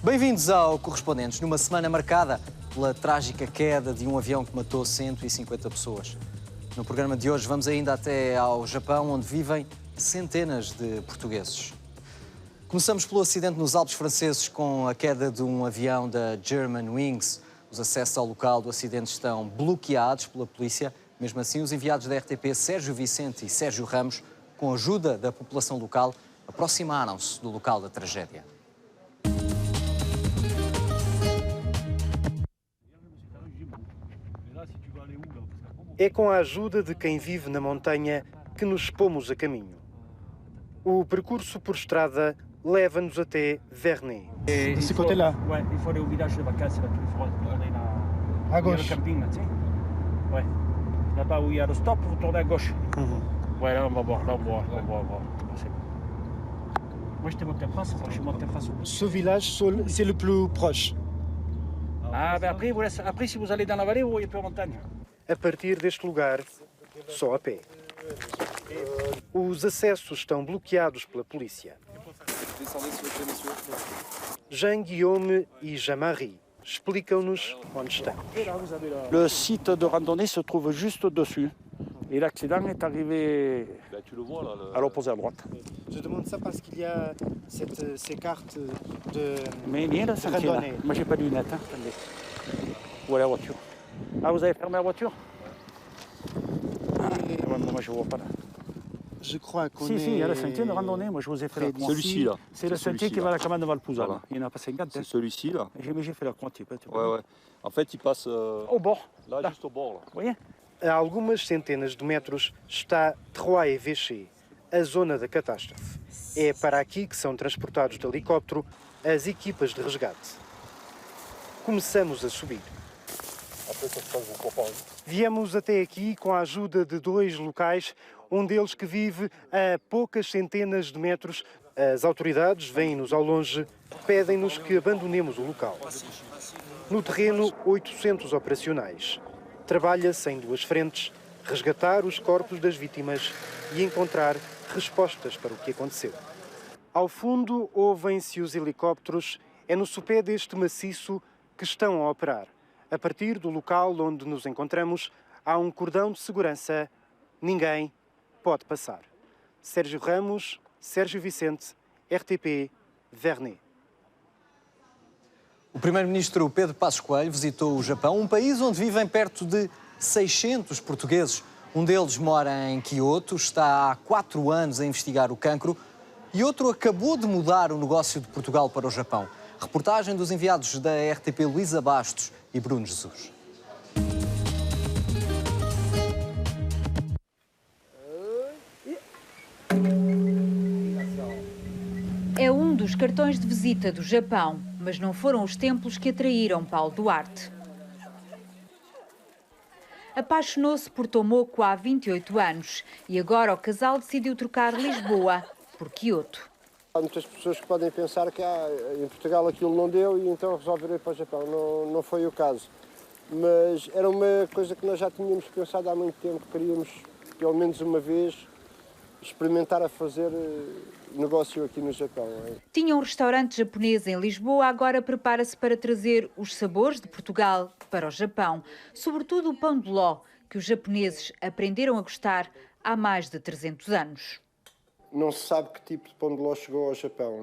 Bem-vindos ao Correspondentes, numa semana marcada pela trágica queda de um avião que matou 150 pessoas. No programa de hoje vamos ainda até ao Japão, onde vivem centenas de portugueses. Começamos pelo acidente nos Alpes franceses com a queda de um avião da Germanwings. Os acessos ao local do acidente estão bloqueados pela polícia. Mesmo assim, os enviados da RTP Sérgio Vicente e Sérgio Ramos, com a ajuda da população local, aproximaram-se do local da tragédia. É com a ajuda de quem vive na montanha que nos pomos a caminho. O percurso por estrada leva-nos até Vernet. De ce côté-là. Ouais, il faut aller au village de vacances, là, il faut retourner là. À gauche. Il y a le camping, là, tu sais. Ouais. Là-bas où il y a le stop, vous tournez à gauche. Ouais, là, on va voir, là, on va voir. C'est bon. Moi, j'étais monté en face, je suis monté en face. Ce village, c'est le plus proche. Ah, ben après, si vous allez dans la vallée, vous voyez plus la montagne. A partir deste lugar, só a pé. Os acessos estão bloqueados pela polícia. Jean Guillaume e Jean-Marie explicam-nos onde estão. Le site de randonnée se trouve juste au-dessus. Et l'accident est arrivé à l'opposé à droite. Je demande ça parce qu'il y a ces cartes de Mais il y a le sentier là. randonnée. Moi, j'ai pas de lunettes, hein. Attendez. Où est la voiture? Ah, vous avez fermé la voiture? Ouais, moi, je vois pas là. Je crois qu'on Si, est... il y a le sentier de randonnée. Moi, je vous ai fait la croix. Celui-ci, là. C'est le sentier qui va à la cabane de Valpouza. Voilà. Il n'y en a pas 50. C'est celui-ci là. J'ai fait la croix, tu peux. Ouais. En fait, il passe Au bord. là, Là. juste au bord. Là. Vous voyez? A algumas centenas de metros está Trois-Évêchés, a zona da catástrofe. É para aqui que são transportados de helicóptero as equipas de resgate. Começamos a subir. Viemos até aqui com a ajuda de dois locais, um deles que vive a poucas centenas de metros. As autoridades vêm-nos ao longe, pedem-nos que abandonemos o local. No terreno, 800 operacionais. Trabalha-se em duas frentes, resgatar os corpos das vítimas e encontrar respostas para o que aconteceu. Ao fundo, ouvem-se os helicópteros. É no sopé deste maciço que estão a operar. A partir do local onde nos encontramos, há um cordão de segurança. Ninguém pode passar. Sérgio Ramos, Sérgio Vicente, RTP, Vernet. O primeiro-ministro Pedro Passos Coelho visitou o Japão, um país onde vivem perto de 600 portugueses. Um deles mora em Kyoto, está há 4 anos a investigar o cancro e outro acabou de mudar o negócio de Portugal para o Japão. Reportagem dos enviados da RTP Luísa Bastos e Bruno Jesus. É um dos cartões de visita do Japão, mas não foram os templos que atraíram Paulo Duarte. Apaixonou-se por Tomoko há 28 anos e agora o casal decidiu trocar Lisboa por Kyoto. Há muitas pessoas que podem pensar que em Portugal aquilo não deu e então resolveram ir para o Japão. Não foi o caso. Mas era uma coisa que nós já tínhamos pensado há muito tempo, que queríamos, pelo menos uma vez, experimentar a fazer negócio aqui no Japão. Tinha um restaurante japonês em Lisboa, agora prepara-se para trazer os sabores de Portugal para o Japão. Sobretudo o pão de ló, que os japoneses aprenderam a gostar há mais de 300 anos. Não se sabe que tipo de pão de ló chegou ao Japão,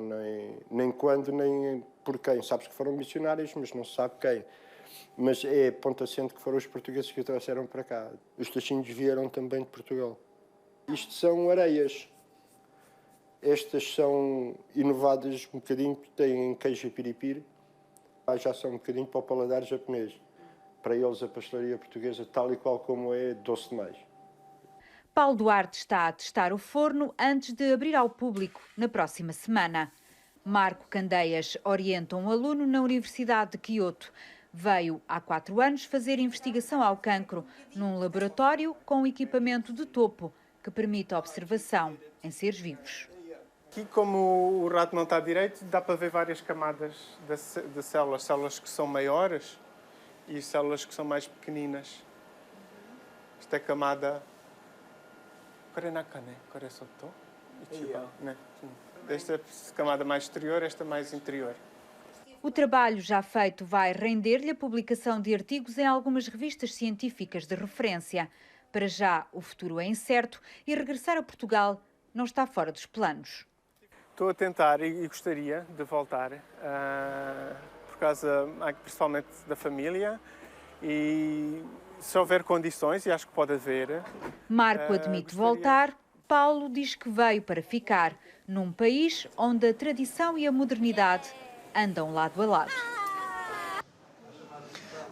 nem quando, nem por quem. Sabe-se que foram missionários, mas não se sabe quem. Mas é ponto assente que foram os portugueses que o trouxeram para cá. Os tachinhos vieram também de Portugal. Isto são areias. Estas são inovadas um bocadinho, têm queijo piripiri. Já são um bocadinho para o paladar japonês. Para eles a pastelaria portuguesa, tal e qual como é, doce demais. Paulo Duarte está a testar o forno antes de abrir ao público na próxima semana. Marco Candeias orienta um aluno na Universidade de Kyoto. Veio há 4 anos fazer investigação ao cancro num laboratório com equipamento de topo que permite a observação em seres vivos. Aqui, como o rato não está direito, dá para ver várias camadas de células. Células que são maiores e células que são mais pequeninas. Esta é a camada... Esta camada mais exterior, esta mais interior. O trabalho já feito vai render-lhe a publicação de artigos em algumas revistas científicas de referência. Para já, o futuro é incerto e regressar a Portugal não está fora dos planos. Estou a tentar e gostaria de voltar, por causa principalmente da família, e se houver condições, e acho que pode haver... Marco admite voltar, Paulo diz que veio para ficar, num país onde a tradição e a modernidade andam lado a lado.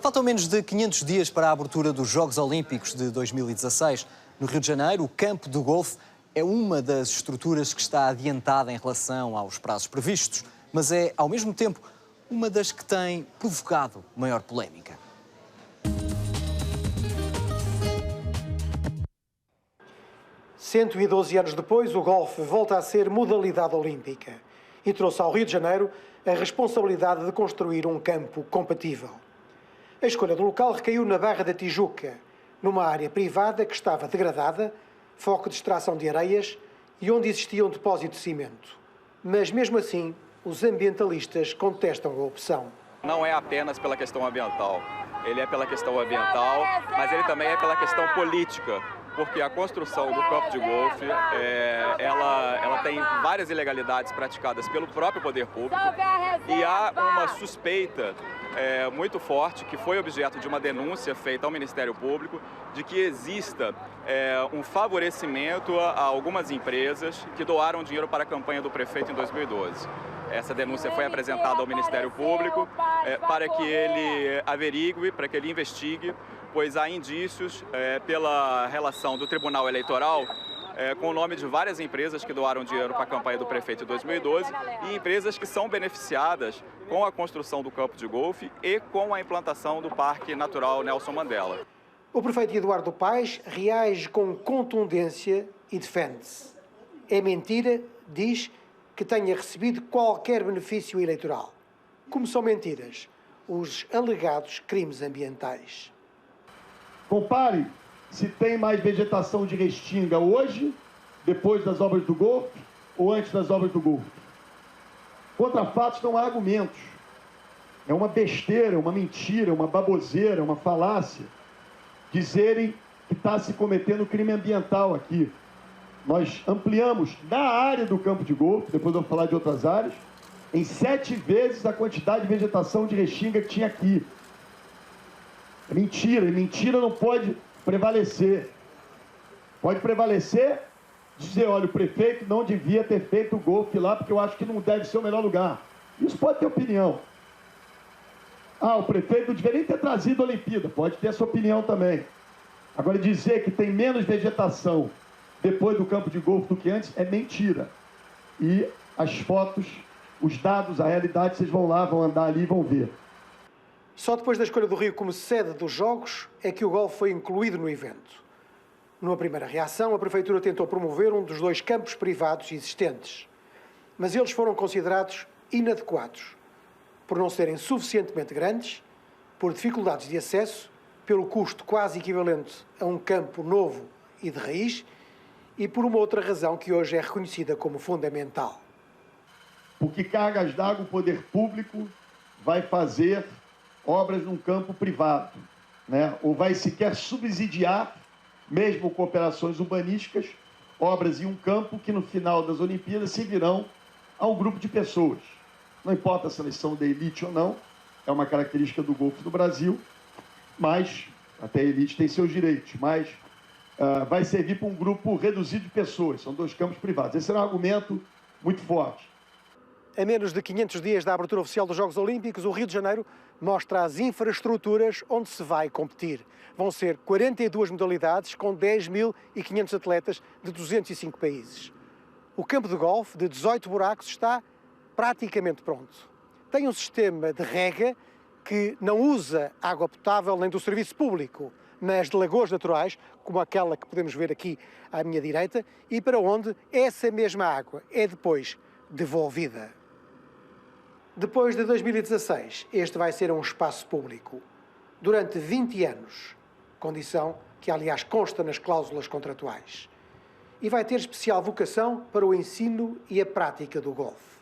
Faltam menos de 500 dias para a abertura dos Jogos Olímpicos de 2016. No Rio de Janeiro, o campo do golfe é uma das estruturas que está adiantada em relação aos prazos previstos, mas é, ao mesmo tempo, uma das que tem provocado maior polémica. $112 anos depois, o golfe volta a ser modalidade olímpica e trouxe ao Rio de Janeiro a responsabilidade de construir um campo compatível. A escolha do local recaiu na Barra da Tijuca, numa área privada que estava degradada, foco de extração de areias e onde existia um depósito de cimento. Mas, mesmo assim, os ambientalistas contestam a opção. Não é apenas pela questão ambiental. Ele é pela questão ambiental, mas ele também é pela questão política, porque a construção do campo de golfe, ela tem várias ilegalidades praticadas pelo próprio poder público e há uma suspeita muito forte, que foi objeto de uma denúncia feita ao Ministério Público, de que exista um favorecimento a algumas empresas que doaram dinheiro para a campanha do prefeito em 2012. Essa denúncia foi apresentada ao Ministério Público para que ele averigue, para que ele investigue, pois há indícios pela relação do Tribunal Eleitoral com o nome de várias empresas que doaram dinheiro para a campanha do prefeito em 2012 e empresas que são beneficiadas com a construção do campo de golfe e com a implantação do Parque Natural Nelson Mandela. O prefeito Eduardo Paes reage com contundência e defende-se. É mentira, diz, que tenha recebido qualquer benefício eleitoral. Como são mentiras os alegados crimes ambientais. Compare se tem mais vegetação de restinga hoje, depois das obras do golfe, ou antes das obras do golfe. Contra fatos não há argumentos. É uma besteira, uma mentira, uma baboseira, uma falácia dizerem que está se cometendo crime ambiental aqui. Nós ampliamos na área do campo de golfe, depois eu vou falar de outras áreas, em 7 vezes a quantidade de vegetação de restinga que tinha aqui. É mentira, e mentira não pode prevalecer. Pode prevalecer dizer, olha, o prefeito não devia ter feito o golfe lá porque eu acho que não deve ser o melhor lugar. Isso pode ter opinião. Ah, o prefeito não deveria nem ter trazido a Olimpíada. Pode ter essa opinião também. Agora, dizer que tem menos vegetação depois do campo de golfe do que antes é mentira. E as fotos, os dados, a realidade, vocês vão lá, vão andar ali e vão ver. Só depois da escolha do Rio como sede dos Jogos é que o golfe foi incluído no evento. Numa primeira reação, a Prefeitura tentou promover um dos 2 campos privados existentes. Mas eles foram considerados inadequados, por não serem suficientemente grandes, por dificuldades de acesso, pelo custo quase equivalente a um campo novo e de raiz, e por uma outra razão que hoje é reconhecida como fundamental. Por que cargas d'água o poder público vai fazer obras num campo privado, né? Ou vai sequer subsidiar, mesmo com operações urbanísticas, obras em um campo que no final das Olimpíadas seguirão a um grupo de pessoas. Não importa se elas são da elite ou não, é uma característica do golfe do Brasil, mas até a elite tem seus direitos, mas vai servir para um grupo reduzido de pessoas, são 2 campos privados. Esse era um argumento muito forte. A menos de 500 dias da abertura oficial dos Jogos Olímpicos, o Rio de Janeiro mostra as infraestruturas onde se vai competir. Vão ser 42 modalidades com 10.500 atletas de 205 países. O campo de golfe, de 18 buracos, está praticamente pronto. Tem um sistema de rega que não usa água potável nem do serviço público, mas de lagoas naturais, como aquela que podemos ver aqui à minha direita, e para onde essa mesma água é depois devolvida. Depois de 2016, este vai ser um espaço público, durante 20 anos, condição que, aliás, consta nas cláusulas contratuais. E vai ter especial vocação para o ensino e a prática do golfe.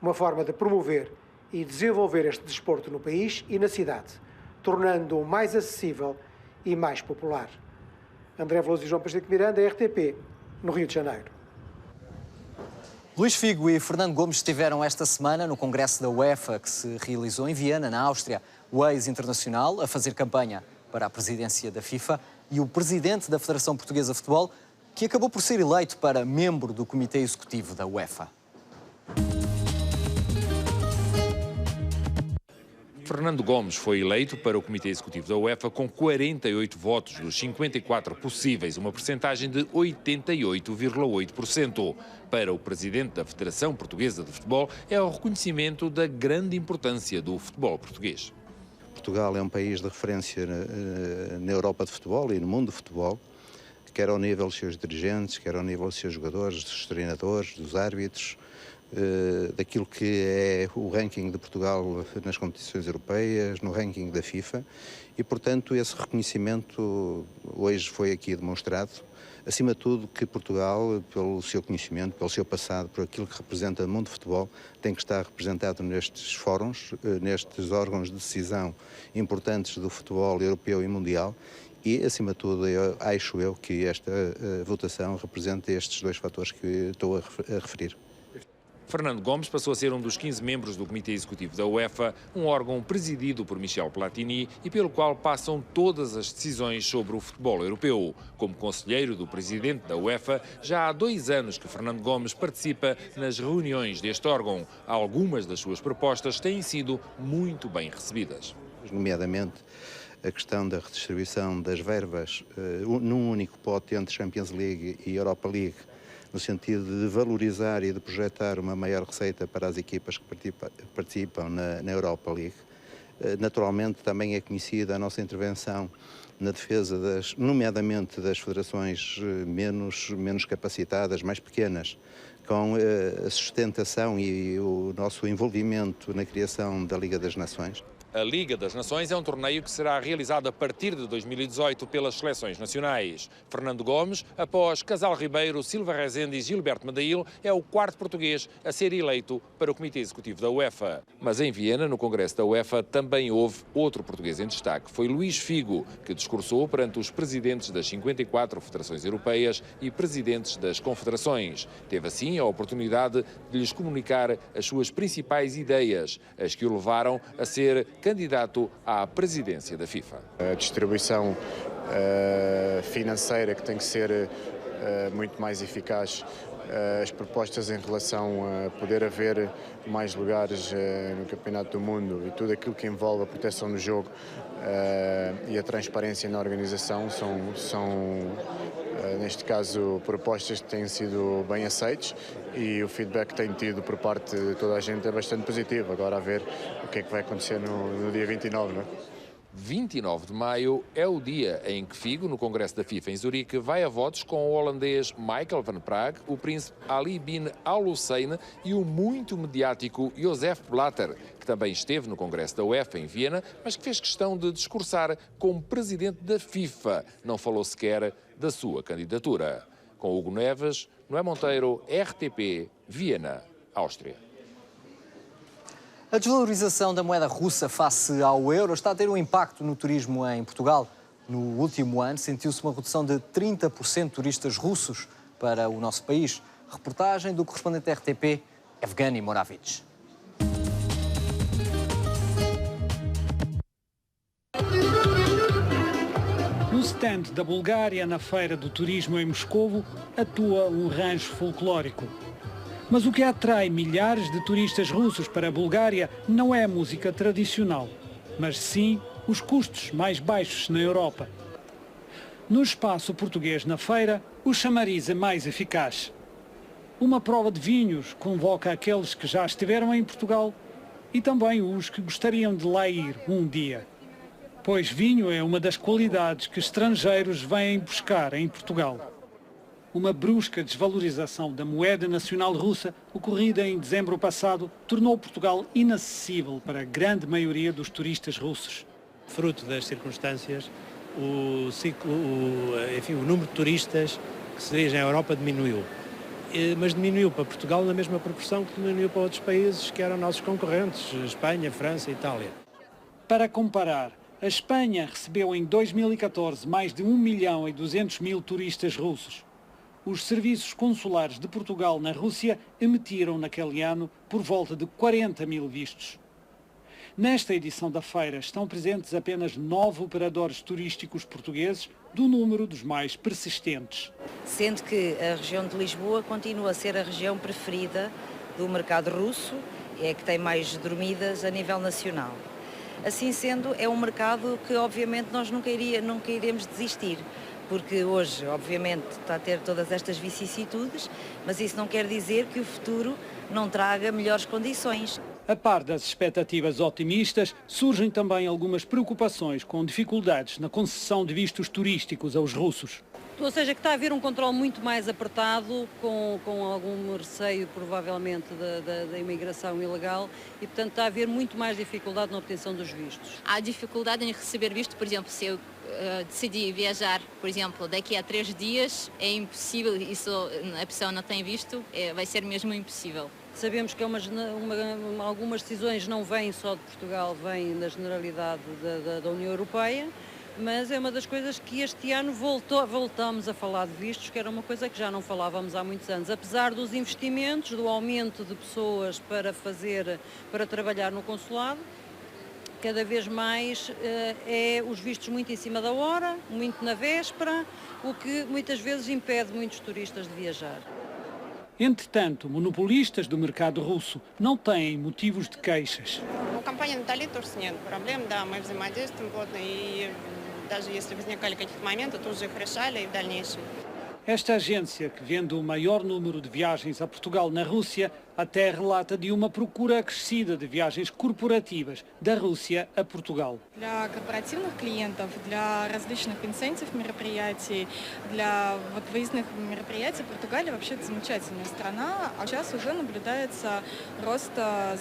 Uma forma de promover e desenvolver este desporto no país e na cidade, tornando-o mais acessível e mais popular. André Veloso e João Pacheco Miranda, RTP, no Rio de Janeiro. Luís Figo e Fernando Gomes estiveram esta semana no congresso da UEFA, que se realizou em Viena, na Áustria. O ex-internacional a fazer campanha para a presidência da FIFA e o presidente da Federação Portuguesa de Futebol, que acabou por ser eleito para membro do Comitê Executivo da UEFA. Fernando Gomes foi eleito para o Comitê Executivo da UEFA com 48 votos dos 54 possíveis, uma percentagem de 88,8%. Para o presidente da Federação Portuguesa de Futebol, é o reconhecimento da grande importância do futebol português. Portugal é um país de referência na Europa de futebol e no mundo de futebol, quer ao nível dos seus dirigentes, quer ao nível dos seus jogadores, dos treinadores, dos árbitros, daquilo que é o ranking de Portugal nas competições europeias, no ranking da FIFA, e, portanto, esse reconhecimento hoje foi aqui demonstrado. Acima de tudo, que Portugal, pelo seu conhecimento, pelo seu passado, por aquilo que representa o mundo de futebol, tem que estar representado nestes fóruns, nestes órgãos de decisão importantes do futebol europeu e mundial. E, acima de tudo, acho eu que esta votação representa estes dois fatores que estou a referir. Fernando Gomes passou a ser um dos 15 membros do Comitê Executivo da UEFA, um órgão presidido por Michel Platini e pelo qual passam todas as decisões sobre o futebol europeu. Como conselheiro do presidente da UEFA, já há 2 anos que Fernando Gomes participa nas reuniões deste órgão. Algumas das suas propostas têm sido muito bem recebidas. Nomeadamente, a questão da redistribuição das verbas num único pote entre Champions League e Europa League, no sentido de valorizar e de projetar uma maior receita para as equipas que participam na Europa League. Naturalmente, também é conhecida a nossa intervenção na defesa, nomeadamente das federações menos capacitadas, mais pequenas, com a sustentação e o nosso envolvimento na criação da Liga das Nações. A Liga das Nações é um torneio que será realizado a partir de 2018 pelas seleções nacionais. Fernando Gomes, após Casal Ribeiro, Silva Rezende e Gilberto Madail, é o 4º português a ser eleito para o Comitê Executivo da UEFA. Mas em Viena, no Congresso da UEFA, também houve outro português em destaque. Foi Luís Figo, que discursou perante os presidentes das 54 federações europeias e presidentes das confederações. Teve assim a oportunidade de lhes comunicar as suas principais ideias, as que o levaram a ser candidato à presidência da FIFA. A distribuição financeira que tem que ser muito mais eficaz, as propostas em relação a poder haver mais lugares no Campeonato do Mundo e tudo aquilo que envolve a proteção do jogo e a transparência na organização são neste caso, propostas que têm sido bem aceites e o feedback que tenho tido por parte de toda a gente é bastante positivo. Agora a ver o que é que vai acontecer no dia 29, não é? 29 de maio é o dia em que Figo, no Congresso da FIFA em Zurique, vai a votos com o holandês Michael van Praag, o príncipe Ali bin Al-Hussein e o muito mediático Josep Blatter, que também esteve no Congresso da UEFA em Viena, mas que fez questão de discursar como presidente da FIFA. Não falou sequer da sua candidatura. Com Hugo Neves, Noé Monteiro, RTP, Viena, Áustria. A desvalorização da moeda russa face ao euro está a ter um impacto no turismo em Portugal. No último ano, sentiu-se uma redução de 30% de turistas russos para o nosso país. Reportagem do correspondente RTP, Evgeny Moravich. No stand da Bulgária, na Feira do Turismo em Moscovo, atua um rancho folclórico. Mas o que atrai milhares de turistas russos para a Bulgária não é a música tradicional, mas sim os custos mais baixos na Europa. No espaço português na feira, o chamariz é mais eficaz. Uma prova de vinhos convoca aqueles que já estiveram em Portugal e também os que gostariam de lá ir um dia. Pois vinho é uma das qualidades que estrangeiros vêm buscar em Portugal. Uma brusca desvalorização da moeda nacional russa, ocorrida em dezembro passado, tornou Portugal inacessível para a grande maioria dos turistas russos. Fruto das circunstâncias, o número de turistas que se dirigem à Europa diminuiu. mas diminuiu para Portugal na mesma proporção que diminuiu para outros países que eram nossos concorrentes, Espanha, França e Itália. Para comparar, a Espanha recebeu em 2014 mais de 1.200.000 turistas russos. Os serviços consulares de Portugal na Rússia emitiram naquele ano por volta de 40.000 vistos. Nesta edição da feira estão presentes apenas 9 operadores turísticos portugueses, do número dos mais persistentes. Sendo que a região de Lisboa continua a ser a região preferida do mercado russo, é que tem mais dormidas a nível nacional. Assim sendo, é um mercado que obviamente nós nunca iremos desistir, porque hoje obviamente está a ter todas estas vicissitudes, mas isso não quer dizer que o futuro não traga melhores condições. A par das expectativas otimistas, surgem também algumas preocupações com dificuldades na concessão de vistos turísticos aos russos. Ou seja, que está a haver um controle muito mais apertado, com algum receio, provavelmente, da imigração ilegal e, portanto, está a haver muito mais dificuldade na obtenção dos vistos. Há dificuldade em receber visto, por exemplo, se eu decidir viajar, por exemplo, daqui a 3 dias, é impossível, isso a pessoa não tem visto, vai ser mesmo impossível. Sabemos que algumas decisões não vêm só de Portugal, vêm da generalidade da União Europeia, mas é uma das coisas que este ano voltamos a falar de vistos, que era uma coisa que já não falávamos há muitos anos. Apesar dos investimentos, do aumento de pessoas para trabalhar no consulado, cada vez mais os vistos muito em cima da hora, muito na véspera, o que muitas vezes impede muitos turistas de viajar. Entretanto, monopolistas do mercado russo não têm motivos de queixas. У компании Натали тоже нет проблем, да, мы взаимодействуем плотно, и даже если возникали какие-то моменты, тут же их решали и в дальнейшем. Esta agência, que vende o maior número de viagens a Portugal na Rússia, até relata de uma procura acrescida de viagens corporativas da Rússia a Portugal. Для корпоративных клиентов, для различных инсентив мероприятий, для выездных мероприятий Португалия вообще замечательная страна. А сейчас уже наблюдается рост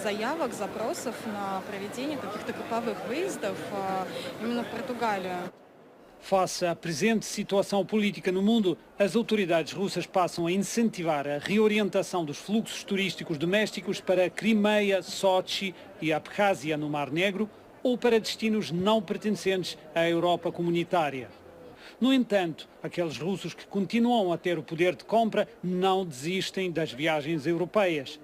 заявок, запросов на проведение каких-то групповых выездов именно в Португалию. Face à presente situação política no mundo, as autoridades russas passam a incentivar a reorientação dos fluxos turísticos domésticos para Crimeia, Sochi e Abkhazia no Mar Negro ou para destinos não pertencentes à Europa comunitária. No entanto, aqueles russos que continuam a ter o poder de compra não desistem das viagens europeias.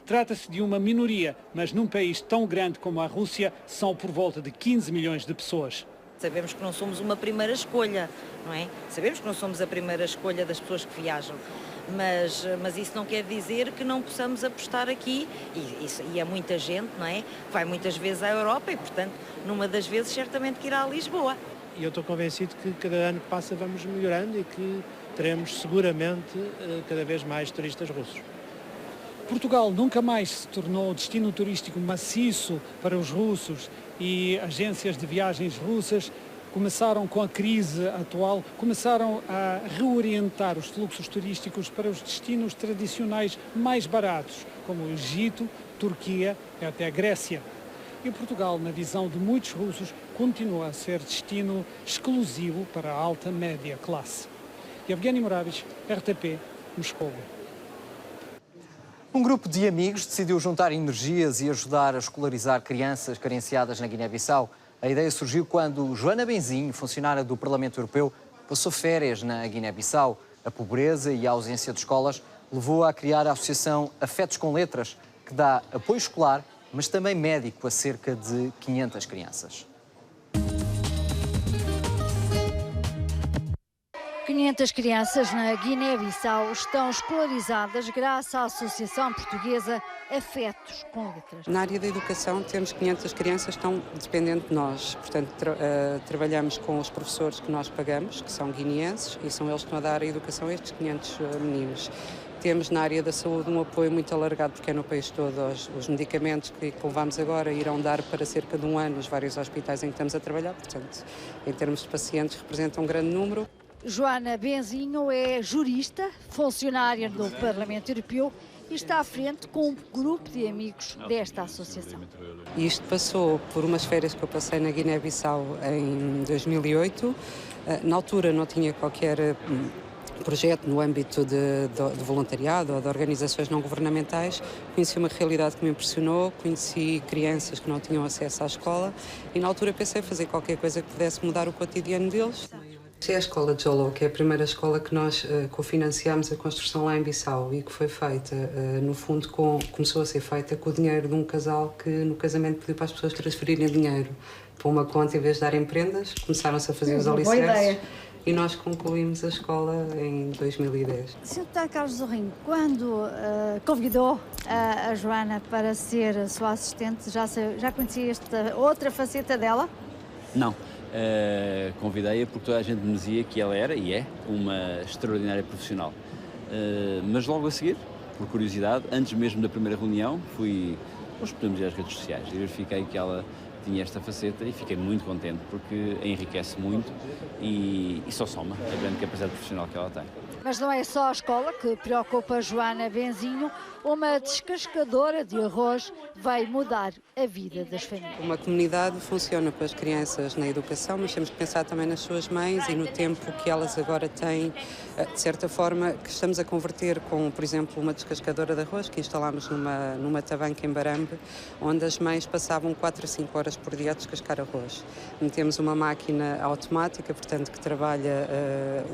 Trata-se de uma minoria, mas num país tão grande como a Rússia, são por volta de 15 milhões de pessoas. Sabemos que não somos uma primeira escolha, não é? Sabemos que não somos a primeira escolha das pessoas que viajam, mas isso não quer dizer que não possamos apostar aqui, e é muita gente, não é? Vai muitas vezes à Europa e, portanto, numa das vezes certamente que irá a Lisboa. E eu estou convencido que cada ano que passa vamos melhorando e que teremos seguramente cada vez mais turistas russos. Portugal nunca mais se tornou destino turístico maciço para os russos e agências de viagens russas começaram com a crise atual, começaram a reorientar os fluxos turísticos para os destinos tradicionais mais baratos, como o Egito, Turquia e até a Grécia. E Portugal, na visão de muitos russos, continua a ser destino exclusivo para a alta média classe. Evgeny Moravich, RTP, Moscou. Um grupo de amigos decidiu juntar energias e ajudar a escolarizar crianças carenciadas na Guiné-Bissau. A ideia surgiu quando Joana Benzinho, funcionária do Parlamento Europeu, passou férias na Guiné-Bissau. A pobreza e a ausência de escolas levou-a a criar a associação Afetos com Letras, que dá apoio escolar, mas também médico a cerca de 500 crianças. 500 crianças na Guiné-Bissau estão escolarizadas graças à Associação Portuguesa Afetos com Letras. Na área da educação temos 500 crianças que estão dependentes de nós. Portanto, trabalhamos com os professores que nós pagamos, que são guineenses, e são eles que estão a dar a educação a estes 500 meninos. Temos na área da saúde um apoio muito alargado, porque é no país todo. Os medicamentos que levamos agora irão dar para cerca de um ano nos vários hospitais em que estamos a trabalhar. Portanto, em termos de pacientes, representa um grande número. Joana Benzinho é jurista, funcionária do Parlamento Europeu e está à frente com um grupo de amigos desta associação. Isto passou por umas férias que eu passei na Guiné-Bissau em 2008. Na altura não tinha qualquer projeto no âmbito de voluntariado ou de organizações não governamentais, conheci uma realidade que me impressionou, conheci crianças que não tinham acesso à escola e na altura pensei em fazer qualquer coisa que pudesse mudar o cotidiano deles. É a escola de Jolo, que é a primeira escola que nós cofinanciámos a construção lá em Bissau e que foi feita, no fundo, começou a ser feita com o dinheiro de um casal que no casamento pediu para as pessoas transferirem dinheiro para uma conta em vez de darem prendas, começaram-se a fazer os alicerces e nós concluímos a escola em 2010. Sr. Deputado Carlos Zorrinho, quando convidou a Joana para ser a sua assistente, já conhecia esta outra faceta dela? Não. Convidei-a porque toda a gente me dizia que ela era e é uma extraordinária profissional. Mas logo a seguir, por curiosidade, antes mesmo da primeira reunião, nós podemos ir às redes sociais e verifiquei que ela tinha esta faceta e fiquei muito contente porque a enriquece muito e só soma a grande capacidade profissional que ela tem. Mas não é só a escola que preocupa a Joana Benzinho, uma descascadora de arroz vai mudar a vida das famílias. Uma comunidade funciona com as crianças na educação, mas temos que pensar também nas suas mães e no tempo que elas agora têm, de certa forma, que estamos a converter com, por exemplo, uma descascadora de arroz que instalámos numa tabanca em Barambe, onde as mães passavam 4 a 5 horas por dia a descascar arroz. Metemos uma máquina automática, portanto, que trabalha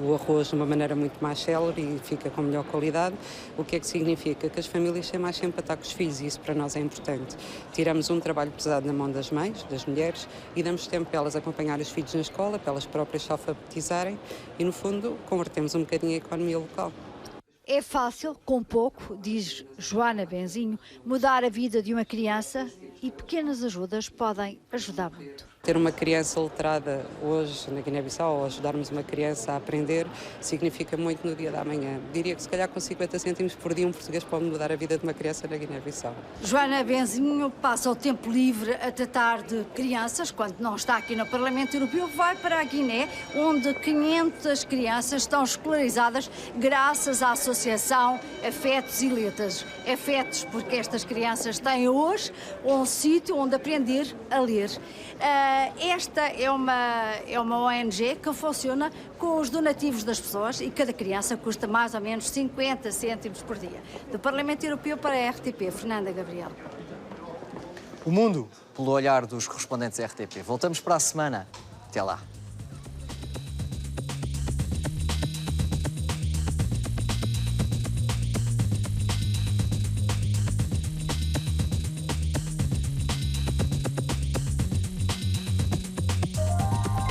o arroz de uma maneira muito mais célere e fica com melhor qualidade. O que é que significa? Que as famílias têm mais empatia com os filhos e isso para nós é importante. Tiramos um trabalho pesado na mão das mães, das mulheres, e damos tempo para elas acompanhar os filhos na escola, para elas próprias se alfabetizarem e, no fundo, convertemos um bocadinho a economia local. É fácil, com pouco, diz Joana Benzinho, mudar a vida de uma criança e pequenas ajudas podem ajudar muito. Ter uma criança letrada hoje na Guiné-Bissau ou ajudarmos uma criança a aprender significa muito no dia da manhã. Diria que se calhar com 50 cêntimos por dia um português pode mudar a vida de uma criança na Guiné-Bissau. Joana Benzinho passa o tempo livre a tratar de crianças. Quando não está aqui no Parlamento Europeu, vai para a Guiné, onde 500 crianças estão escolarizadas graças à Associação Afetos e Letras. Afetos porque estas crianças têm hoje um sítio onde aprender a ler. Esta é uma ONG que funciona com os donativos das pessoas e cada criança custa mais ou menos 50 cêntimos por dia. Do Parlamento Europeu para a RTP, Fernanda Gabriel. O mundo pelo olhar dos correspondentes RTP. Voltamos para a semana. Até lá.